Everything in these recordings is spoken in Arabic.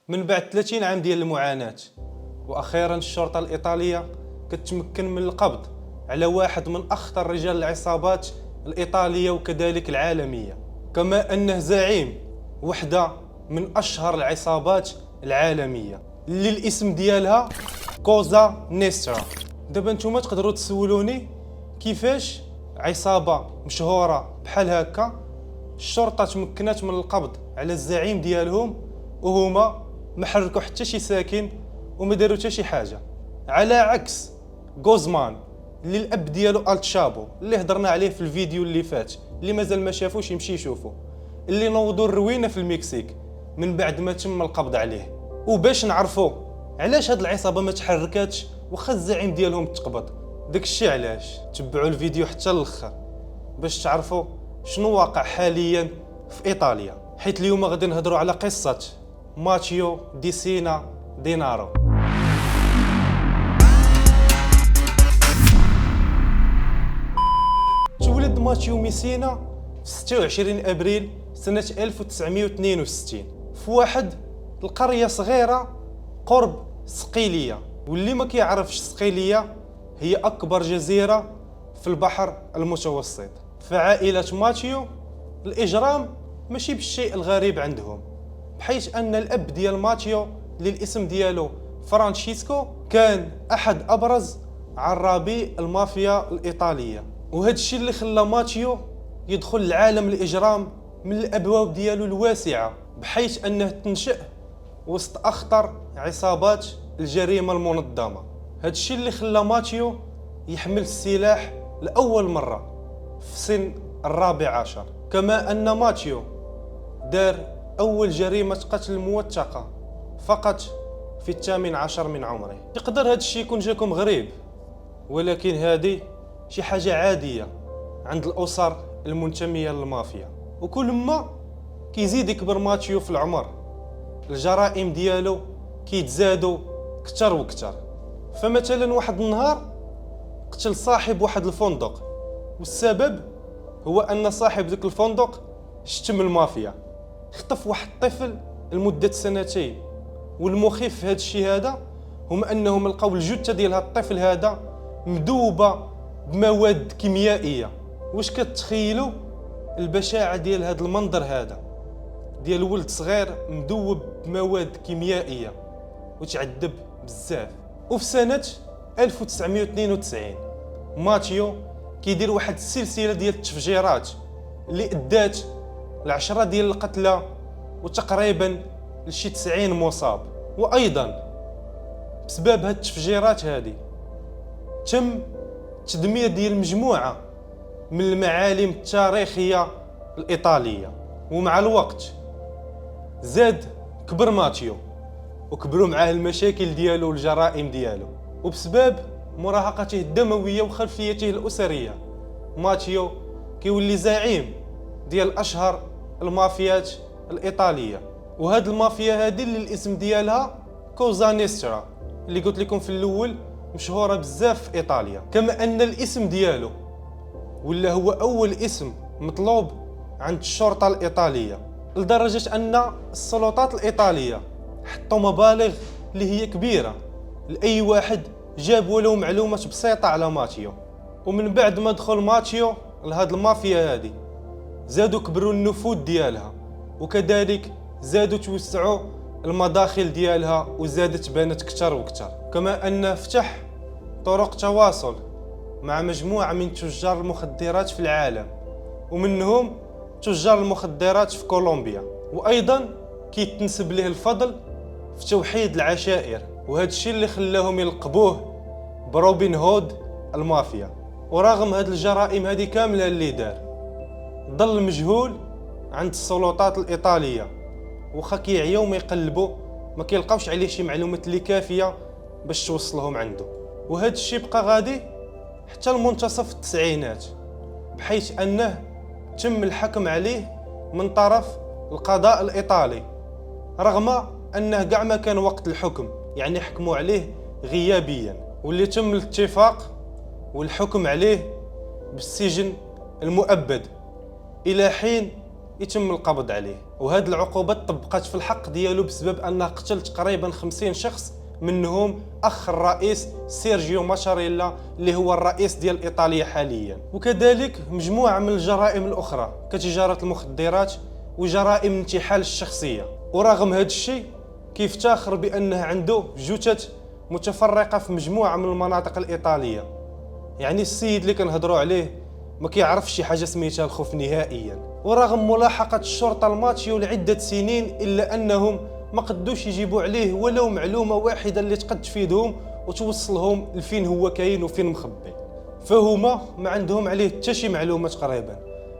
من بعد 30 عام ديال المعاناة، واخيرا الشرطة الإيطالية كتمكن من القبض على واحد من اخطر رجال العصابات الإيطالية وكذلك العالمية، كما انه زعيم وحدة من اشهر العصابات العالمية اللي الاسم ديالها كوزا نيسترا. دابا نتوما تقدروا تسولوني كيفاش عصابة مشهورة بحال هكا الشرطة تمكنت من القبض على الزعيم ديالهم وهما ما حركوا حتى شي ساكن وما داروا حتى شي حاجه، على عكس غوزمان اللي الاب ديالو التشابو اللي هضرنا عليه في الفيديو اللي فات، اللي مازال ما شافوش يمشي يشوفو، اللي نوضوا الروينه في المكسيك من بعد ما تم القبض عليه. وباش نعرفوا علاش هاد العصابه ما تحركاتش واخا الزعيم ديالهم تقبض، داكشي علاش تبعوا الفيديو حتى الاخر باش تعرفوا شنو واقع حاليا في ايطاليا، حيت اليوم غادي نهضروا على قصه ماتيو دي سينا دينارو. تولد ماتيو ميسينا في 26 ابريل سنه 1962 في واحد القريه صغيره قرب صقيليه، واللي ما كيعرفش صقيليه هي اكبر جزيره في البحر المتوسط. فعائله ماتيو الاجرام ماشي بالشيء الغريب عندهم، بحيث ان الاب ديال ماتيو اللي الاسم ديالو فرانشيسكو كان احد ابرز عرابي المافيا الايطاليه، وهذا الشيء اللي خلى ماتيو يدخل لعالم الاجرام من الابواب ديالو الواسعه، بحيث انه تنشأ وسط اخطر عصابات الجريمه المنظمه. هذا الشيء اللي خلى ماتيو يحمل السلاح لاول مره في سن 14. كما ان ماتيو دار اول جريمه قتل موثقه فقط في 18 من عمره. يقدر هذا الشيء يكون جاكم غريب، ولكن هذه شي حاجه عاديه عند الاسر المنتميه للمافيا. وكل ما كيزيد يكبر ماتيو في العمر الجرائم ديالو كيتزادوا كتر وكتر. فمثلا واحد النهار قتل صاحب واحد الفندق، والسبب هو ان صاحب ذاك الفندق شتم المافيا، خطف واحد الطفل لمده 2 سنين. والمخيف في هذا الشيء هذا هم انهم لقاو الجثه ديال هذا الطفل هذا مذوبه بمواد كيميائيه. واش كتخيلوا البشاعه ديال هذا المنظر هذا، ديال ولد صغير مذوب بمواد كيميائيه وتعذب بزاف. وفي سنه 1992 ماتيو كيدير واحد السلسله ديال التفجيرات اللي ادات ل10 ديال القتلى وتقريبا لشي 90 مصاب. وايضا بسبب هاد التفجيرات هذه تم تدمير ديال مجموعه من المعالم التاريخيه الايطاليه. ومع الوقت زاد كبر ماتيو وكبروا معاه المشاكل ديالو والجرائم ديالو، وبسبب مراهقته الدمويه وخلفيته الاسريه ماتيو كيولي زعيم ديال اشهر المافيات الايطاليه. وهاد المافيا هذه اللي الاسم ديالها كوزا نيسترا اللي قلت لكم في الاول مشهوره بزاف في ايطاليا. كما ان الاسم ديالو ولا هو اول اسم مطلوب عند الشرطه الايطاليه، لدرجه ان السلطات الايطاليه حطوا مبالغ اللي هي كبيره لاي واحد جاب ولو معلومات بسيطه على ماتيو. ومن بعد ما دخل ماتيو لهاد المافيا هذه زادوا كبروا النفوذ ديالها، وكذلك زادوا توسعوا المداخل ديالها وزادت بانت كتر وكتر. كما انه فتح طرق تواصل مع مجموعه من تجار المخدرات في العالم، ومنهم تجار المخدرات في كولومبيا. وايضا كيتنسب له الفضل في توحيد العشائر، وهذا الشيء اللي خلاهم يلقبوه بروبن هود المافيا. ورغم هذه الجرائم هذه كامله اللي دار ظل مجهول عند السلطات الايطاليه، واخا كيعياو ما يقلبوا ما كيلقاوش عليه شي معلومات اللي كافيه باش توصلهم عنده. وهذا الشيء بقى غادي حتى لمنتصف التسعينات، بحيث انه تم الحكم عليه من طرف القضاء الايطالي، رغم انه كاع ما كان وقت الحكم، يعني حكموا عليه غيابيا، واللي تم الاتفاق والحكم عليه بالسجن المؤبد الى حين يتم القبض عليه. وهاد العقوبة طبقات في الحق ديالو بسبب انه قتل تقريبا 50 شخص، منهم اخ الرئيس سيرجيو ماتشاريلا اللي هو الرئيس ديال ايطاليا حاليا. وكذلك مجموعة من الجرائم الاخرى كتجارة المخدرات وجرائم الانتحال الشخصية. ورغم هذا الشيء كيفتخر بانه عنده جثث متفرقة في مجموعة من المناطق الايطالية. يعني السيد اللي كنهضروا عليه ما كيعرفش شي حاجة سميتها الخوف نهائيا. ورغم ملاحقة الشرطة لماتيو لعدة سنين إلا أنهم ما قدوش يجيبوا عليه ولو معلومة واحدة اللي تقد تفيدهم وتوصلهم لفين هو كاين وفين مخبي. فهما ما عندهم عليه حتى شي معلومة تقريبا،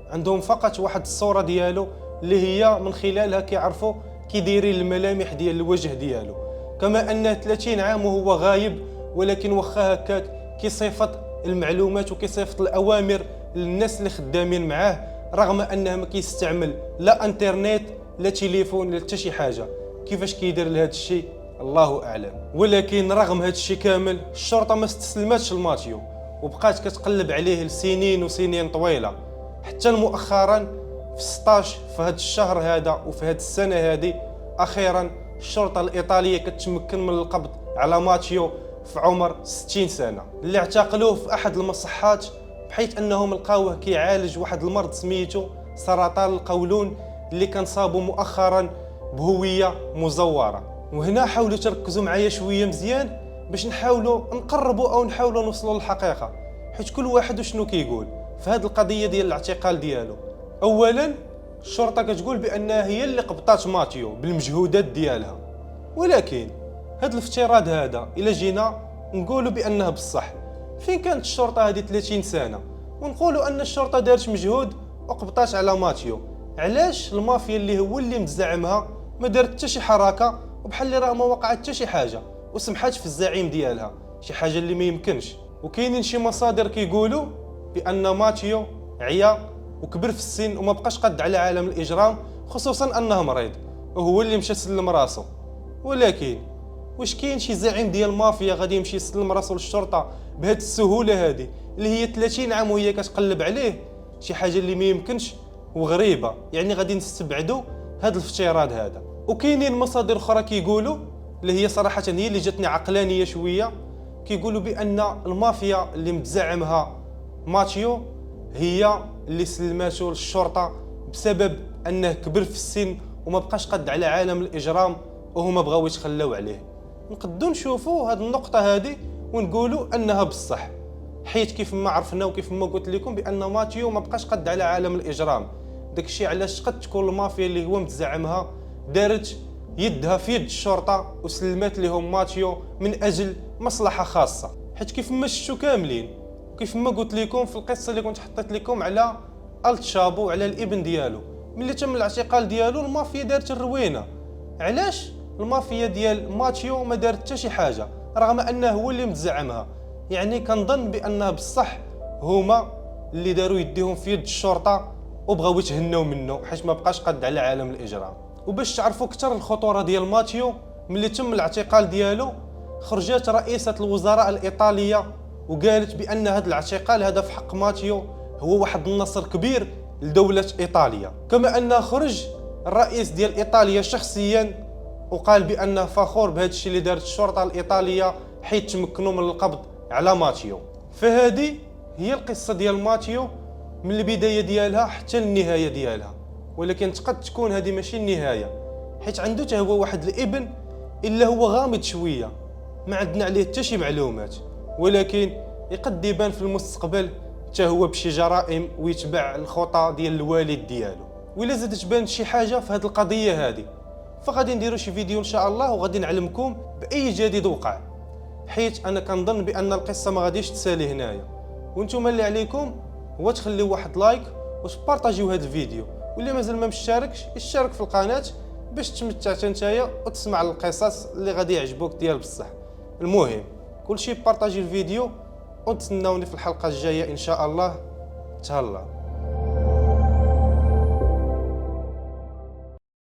عندهم فقط واحد الصورة ديالو اللي هي من خلالها كيعرفوا كي دايرين الملامح ديال الوجه ديالو، كما أنه 30 عام وهو غايب، ولكن واخا هكاك كيصيفط المعلومات وكيصيفط الأوامر للناس اللي خدامين معاه، رغم انه ما كيستعمل لا انترنت لا تليفون لا حتى شي حاجه. كيفاش كيدير لهذا الشيء الله اعلم. ولكن رغم هذا الشيء كامل الشرطه ما استسلمتش لماتيو وبقات كتقلب عليه لسنين وسنين طويله، حتى مؤخرا في 16 في هذا الشهر هذا وفي هذه السنه هذه اخيرا الشرطه الايطاليه كتمكن من القبض على ماتيو في عمر 60 سنه، اللي اعتقلوه في احد المصحات بحيث انهم لقاوه كيعالج واحد المرض سميتو سرطان القولون اللي كان صابو مؤخرا بهويه مزوره. وهنا حاولوا تركزوا معايا شويه مزيان باش نحاولوا نقربوا او نحاولوا نوصلوا للحقيقه، حيت كل واحد وشنو كيقول في هذه القضيه ديال الاعتقال ديالو. اولا الشرطه كتقول بانها هي اللي قبطات ماتيو بالمجهودات ديالها، ولكن هذا الافتراض هذا الا جينا نقولوا بانه بصح، فين كانت الشرطه هذه 30 سنه ونقولوا ان الشرطه دارت مجهود وقبطات على ماتيو؟ علاش المافيا اللي هو اللي متزعمها ما دارت حتى شي حركه وبحال اللي راه ما وقعت حتى شي حاجه وسمحات في الزعيم ديالها؟ شي حاجه اللي ما يمكنش. وكاينين شي مصادر كيقولوا بان ماتيو عيا وكبر في السن وما بقاش قد على عالم الاجرام، خصوصا انه مريض وهو اللي مشى سلم راسو. ولكن واش كاين شي زعيم ديال المافيا غادي يمشي يسلم راسو للشرطه بهذه السهوله هذه اللي هي 30 عام وهي كتقلب عليه؟ شي حاجه اللي ما يمكنش وغريبه، يعني غادي نستبعدوا هذا الافتراض هذا. وكاينين مصادر اخرى كيقولوا اللي هي صراحه هي اللي جاتني عقلانيه شويه، كيقولوا بان المافيا اللي متزعمها ماتيو هي اللي سلماتو للشرطه بسبب انه كبر في السن وما بقاش قد على عالم الاجرام وهما بغاو يتخلاو عليه. نقدروا نشوفوا هذه النقطه هذه ونقولوا انها بصح، حيت كيف ما عرفنا وكيف ما قلت لكم بان ماتيو ما بقاش قد على عالم الاجرام. داكشي علاش قد تكون المافيا اللي هو متزعمها دارت يدها في يد الشرطه وسلمات لهم ماتيو من اجل مصلحه خاصه. حيت كيف ما شفتوا كاملين وكيف ما قلت لكم في القصه اللي كنت حطيت لكم على التشابو على الابن ديالو، ملي تم الاعتقال ديالو المافيا دارت الروينه. علاش المافيا ديال ماتيو ما دارت حتى شي حاجه رغم انه هو اللي متزعمها؟ يعني كنظن بانها بصح هما اللي داروا يديهم في يد الشرطه وبغاو يتهناو منه حيت ما بقاش قد على عالم الاجرام. وباش تعرفوا اكثر الخطوره ديال ماتيو، ملي تم الاعتقال ديالو خرجت رئيسه الوزراء الايطاليه وقالت بان هذا الاعتقال هذا في حق ماتيو هو واحد النصر كبير لدوله ايطاليا، كما ان خرج الرئيس ديال ايطاليا شخصيا وقال بانه فخور بهذا الشيء اللي دارت الشرطه الايطاليه حيت تمكنوا من القبض على ماتيو. فهذه هي القصه ديال ماتيو من البدايه ديالها حتى النهايه ديالها. ولكن قد تكون هذه ماشي النهايه، حيت عنده حتى هو واحد الابن الا هو غامض شويه ما عندنا عليه حتى شي معلومات، ولكن يقد يبان في المستقبل حتى هو بشي جرائم ويتبع الخطى ديال الوالد ديالو. وإلا زاد تبان شي حاجه في هذه القضيه هذه فغادي نديروا شي فيديو ان شاء الله وغادي نعلمكم باي جديد وقع، حيت انا كنظن بان القصه ما غاديش تسالي هنايا. وانتم اللي عليكم هو تخليو واحد لايك وتبارطاجيو هذا الفيديو، واللي مازال ما مشتركش يشترك في القناه باش تمتع حتى نتايا وتسمع القصص اللي غادي يعجبوك ديال بصح. المهم كلشي بارطاجي الفيديو ونتسناوني في الحلقه الجايه ان شاء الله. تهلا.